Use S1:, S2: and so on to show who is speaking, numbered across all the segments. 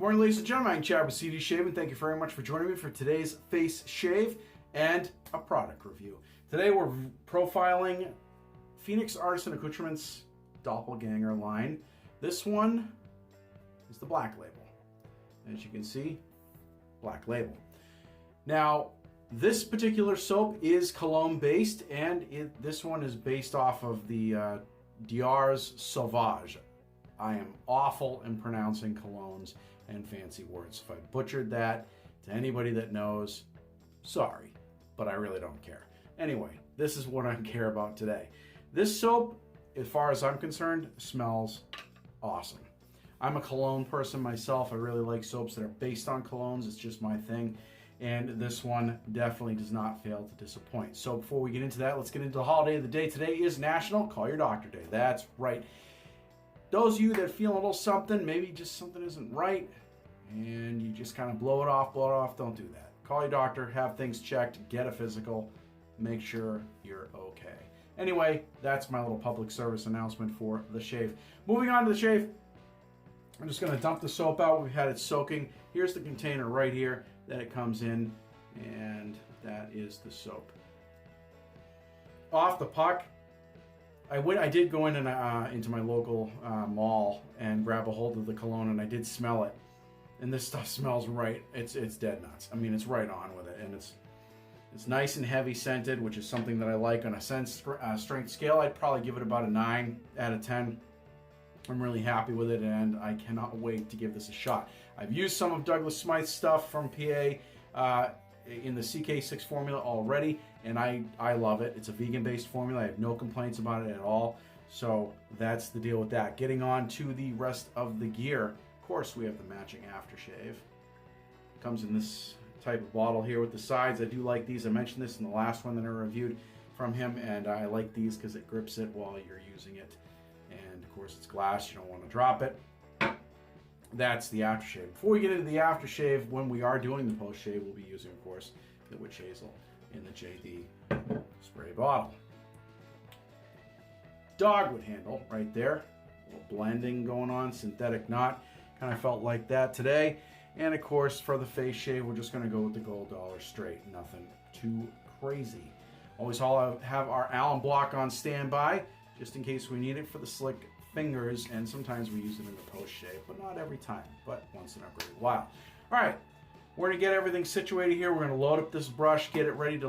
S1: Morning, ladies and gentlemen. I'm Chad with CD Shave, and thank you very much for joining me for today's face shave and a product review. Today we're profiling Phoenix Artisan Accoutrements Doppelganger line. This one is the black label. As you can see, black label. Now, this particular soap is cologne based, and this one is based off of the Diar's Sauvage. I am awful in pronouncing colognes and fancy words. If I butchered that to anybody that knows, sorry, but I really don't care. Anyway, this is what I care about today. This soap, as far as I'm concerned, smells awesome. I'm a cologne person myself. I really like soaps that are based on colognes. It's just my thing. And this one definitely does not fail to disappoint. So before we get into that, let's get into the holiday of the day. Today is National Call Your Doctor Day. That's right. Those of you that feel a little something, maybe just something isn't right, and you just kind of blow it off, don't do that. Call your doctor, have things checked, get a physical, make sure you're okay. Anyway, that's my little public service announcement for the shave. Moving on to the shave, I'm just going to dump the soap out. We've had it soaking. Here's the container right here that it comes in, and that is the soap. Off the puck, I did go in and into my local mall and grab a hold of the cologne, and I did smell it. And this stuff smells right. It's dead nuts. I mean, it's right on with it, and it's nice and heavy scented, which is something that I like on a strength scale. I'd probably give it about a 9 out of 10. I'm really happy with it, and I cannot wait to give this a shot. I've used some of Douglas Smythe's stuff from PA in the CK6 formula already, and I love it. It's a vegan-based formula. I have no complaints about it at all. So that's the deal with that. Getting on to the rest of the gear. Of course, we have the matching aftershave. Comes in this type of bottle here with the sides. I do like these. I mentioned this in the last one that I reviewed from him, and I like these because it grips it while you're using it. And of course, it's glass. You don't want to drop it. That's the aftershave. Before we get into the aftershave, when we are doing the post-shave, we'll be using, of course, the witch hazel in the JD spray bottle. Dogwood handle right there. A little blending going on, synthetic knot. Kind of felt like that today. And of course, for the face shave, we're just going to go with the Gold Dollar straight. Nothing too crazy. Always have our Allen block on standby, just in case we need it for the slick fingers, and sometimes we use it in the post shave, but not every time, but once in a great while. All right, we're going to get everything situated here. We're going to load up this brush, get it ready to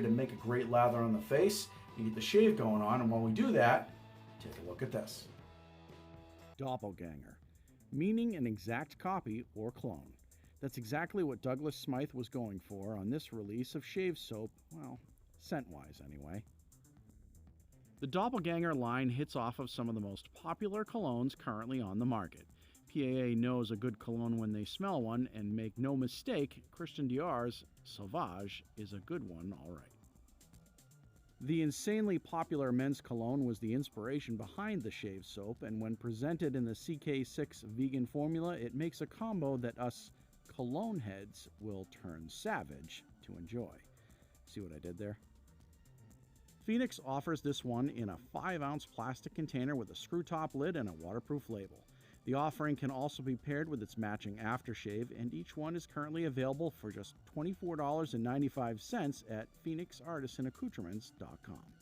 S1: make a great lather on the face, and get the shave going on. And while we do that, take a look at this. Doppelganger, meaning an exact copy or clone. That's exactly what Douglas Smythe was going for on this release of shave soap, well, scent-wise anyway. The Doppelganger line hits off of some of the most popular colognes currently on the market. PAA knows a good cologne when they smell one, and make no mistake, Christian Dior's Sauvage is a good one, all right. The insanely popular men's cologne was the inspiration behind the shave soap, and when presented in the CK6 vegan formula, it makes a combo that us cologne heads will turn savage to enjoy. See what I did there? Phoenix offers this one in a 5-ounce plastic container with a screw-top lid and a waterproof label. The offering can also be paired with its matching aftershave, and each one is currently available for just $24.95 at PhoenixArtisanAccoutrements.com.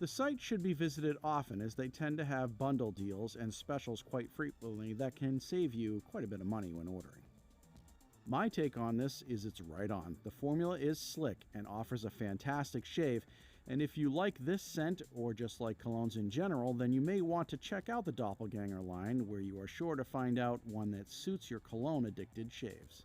S1: The site should be visited often, as they tend to have bundle deals and specials quite frequently that can save you quite a bit of money when ordering. My take on this is it's right on. The formula is slick and offers a fantastic shave, and if you like this scent or just like colognes in general, then you may want to check out the Doppelganger line, where you are sure to find out one that suits your cologne-addicted shaves.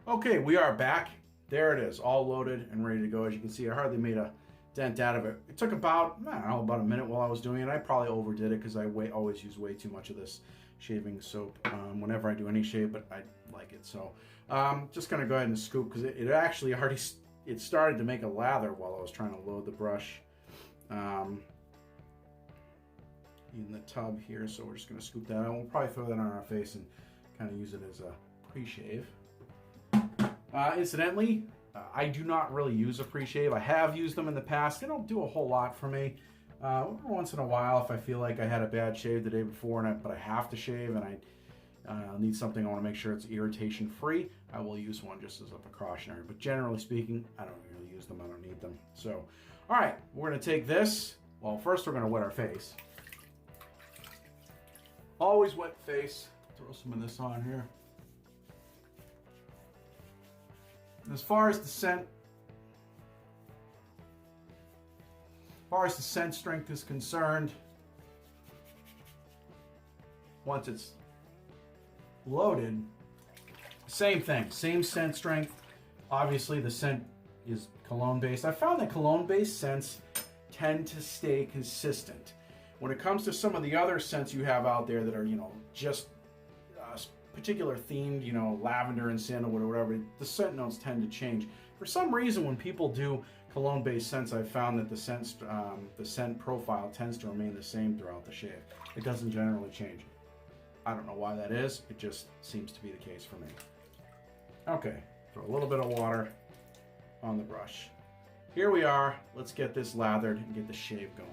S1: Okay, we are back. There it is, all loaded and ready to go. As you can see, I hardly made a dent out of it. It took about, I don't know, about a minute while I was doing it. I probably overdid it because I always use way too much of this shaving soap whenever I do any shave, but I like it. So just going to go ahead and scoop, because it actually already started to make a lather while I was trying to load the brush in the tub here. So we're just going to scoop that out. We'll probably throw that on our face and kind of use it as a pre-shave. Incidentally, I do not really use a pre-shave. I have used them in the past. They don't do a whole lot for me. Once in a while, if I feel like I had a bad shave the day before, but I have to shave and I need something, I want to make sure it's irritation free, I will use one just as a precautionary. But generally speaking, I don't really use them. I don't need them. So, all right, we're going to take this. Well, first we're going to wet our face. Always wet face. Throw some of this on here. As far as the scent strength is concerned, once it's loaded, same thing, same scent strength. Obviously, the scent is cologne-based. I found that cologne-based scents tend to stay consistent. When it comes to some of the other scents you have out there that are, just particular themed, lavender and sandalwood or whatever, the scent notes tend to change. For some reason, when people do cologne-based scents, I've found that the scent profile tends to remain the same throughout the shave. It doesn't generally change. I don't know why that is. It just seems to be the case for me. Okay, throw a little bit of water on the brush. Here we are. Let's get this lathered and get the shave going.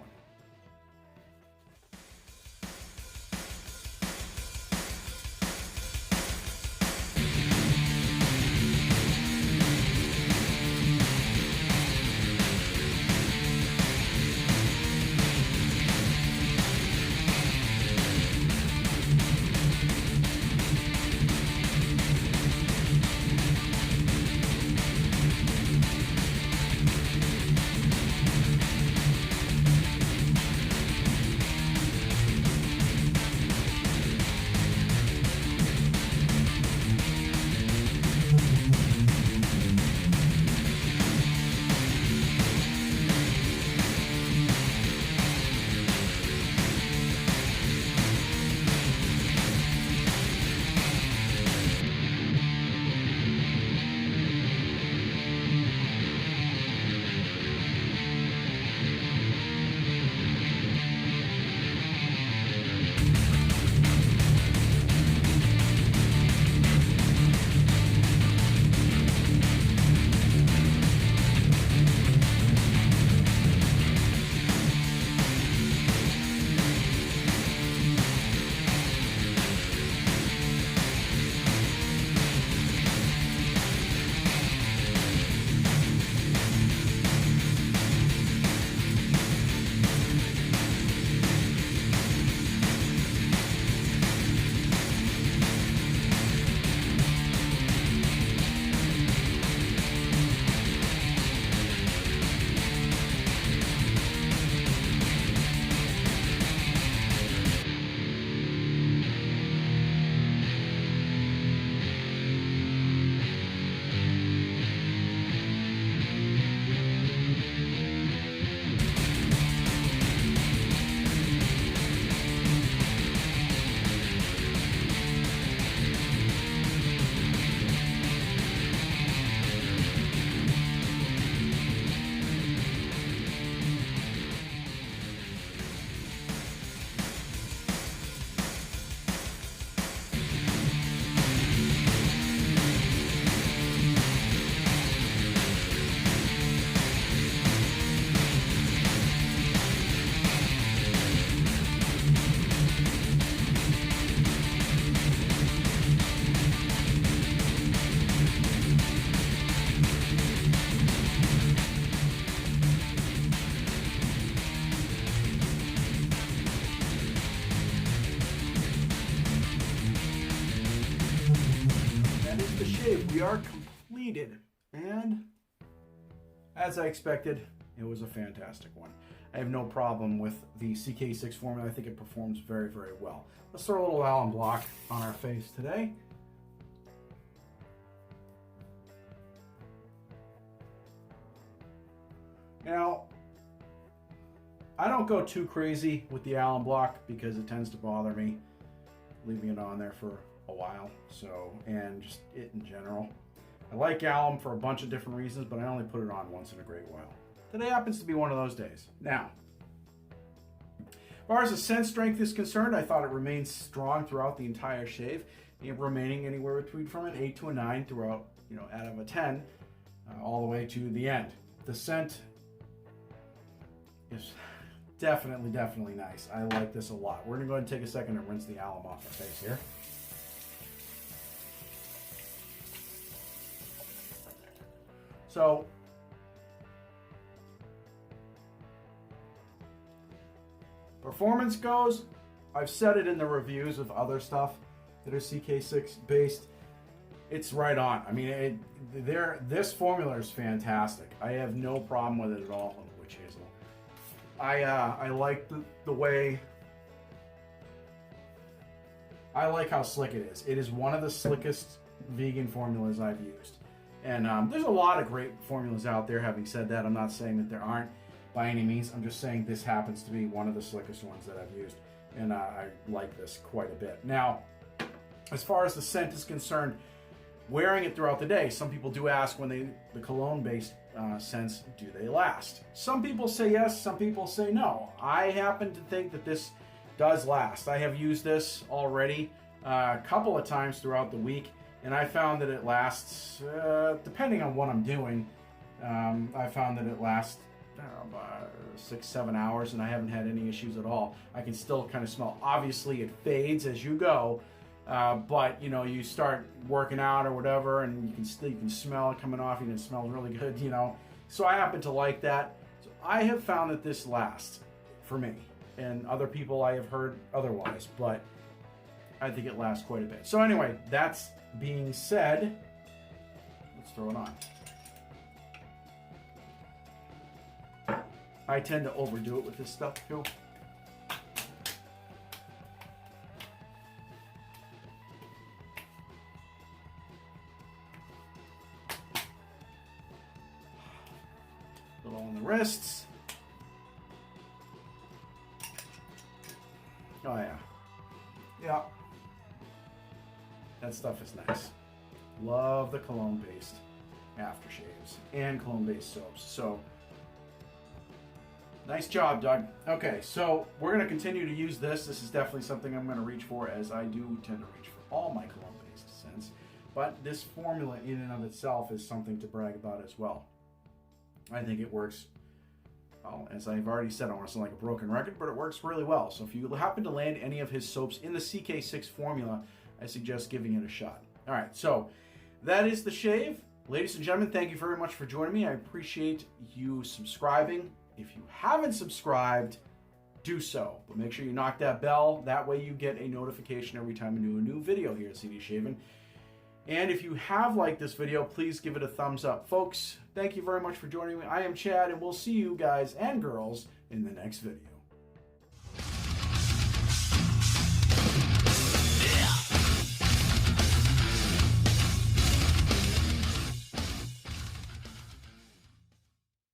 S1: We are completed, and as I expected, it was a fantastic one. I have no problem with the CK6 formula. I think it performs very, very well. Let's throw a little alum block on our face today. Now, I don't go too crazy with the alum block because it tends to bother me leaving it on there for a while, and just it in general. I like alum for a bunch of different reasons, but I only put it on once in a great while. Today happens to be one of those days. Now, as far as the scent strength is concerned, I thought it remained strong throughout the entire shave, remaining anywhere between from an 8 to a 9 throughout you know, out of a 10, all the way to the end. The scent is definitely nice. I like this a lot. We're gonna go ahead and take a second and rinse the alum off our face here. So, performance goes, I've said it in the reviews of other stuff that are CK6 based. It's right on. I mean, this formula is fantastic. I have no problem with it at all on the witch hazel. I like the way, I like how slick it is. It is one of the slickest vegan formulas I've used. And there's a lot of great formulas out there. Having said that, I'm not saying that there aren't by any means. I'm just saying this happens to be one of the slickest ones that I've used. And I like this quite a bit. Now, as far as the scent is concerned, wearing it throughout the day, some people do ask when the cologne-based scents, do they last? Some people say yes, some people say no. I happen to think that this does last. I have used this already a couple of times throughout the week, and I found that it lasts, depending on what I'm doing, I found that it lasts about 6-7 hours, and I haven't had any issues at all. I can still kind of smell. Obviously, it fades as you go, but you know, you start working out or whatever, and you can smell it coming off, and it smells really good, you know. So I happen to like that. So I have found that this lasts for me, and other people I have heard otherwise, but I think it lasts quite a bit. So anyway, that's being said, let's throw it on. I tend to overdo it with this stuff too. A little on the wrists. Oh yeah. Yeah. That stuff is nice. Love the cologne-based aftershaves and cologne-based soaps. So, nice job, Doug. Okay, so we're going to continue to use this. This is definitely something I'm going to reach for, as I do tend to reach for all my cologne-based scents. But this formula in and of itself is something to brag about as well. I think it works, well, as I've already said, I don't want to sound like a broken record, but it works really well. So if you happen to land any of his soaps in the CK6 formula, I suggest giving it a shot. All right, so that is the shave. Ladies and gentlemen, thank you very much for joining me. I appreciate you subscribing. If you haven't subscribed, do so. But make sure you knock that bell. That way you get a notification every time I do a new video here at CD Shaving. And if you have liked this video, please give it a thumbs up. Folks, thank you very much for joining me. I am Chad, and we'll see you guys and girls in the next video.